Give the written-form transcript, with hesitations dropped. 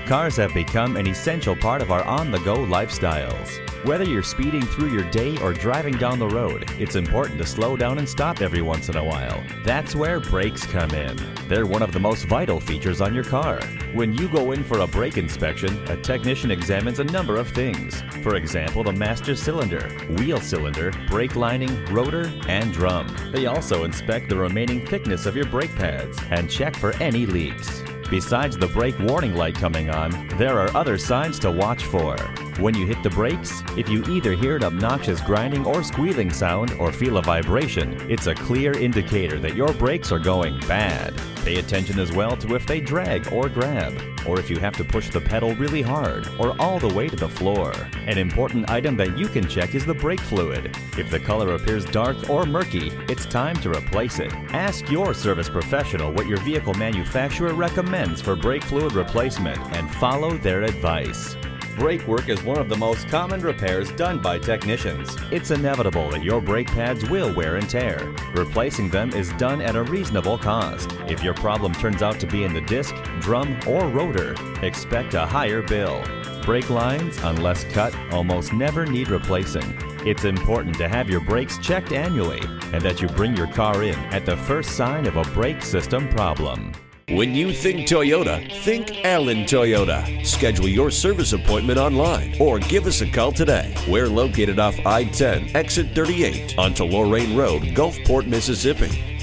Cars have become an essential part of our on-the-go lifestyles. Whether you're speeding through your day or driving down the road, it's important to slow down and stop every once in a while. That's where brakes come in. They're one of the most vital features on your car. When you go in for a brake inspection, a technician examines a number of things. For example, the master cylinder, wheel cylinder, brake lining, rotor, and drum. They also inspect the remaining thickness of your brake pads and check for any leaks. Besides the brake warning light coming on, there are other signs to watch for. When you hit the brakes, if you either hear an obnoxious grinding or squealing sound or feel a vibration, it's a clear indicator that your brakes are going bad. Pay attention as well to if they drag or grab, or if you have to push the pedal really hard or all the way to the floor. An important item that you can check is the brake fluid. If the color appears dark or murky, it's time to replace it. Ask your service professional what your vehicle manufacturer recommends for brake fluid replacement and follow their advice. Brake work is one of the most common repairs done by technicians. It's inevitable that your brake pads will wear and tear. Replacing them is done at a reasonable cost. If your problem turns out to be in the disc, drum, or rotor, expect a higher bill. Brake lines, unless cut, almost never need replacing. It's important to have your brakes checked annually and that you bring your car in at the first sign of a brake system problem. When you think Toyota, think Allen Toyota. Schedule your service appointment online or give us a call today. We're located off I-10, exit 38 onto Lorain Road, Gulfport, Mississippi.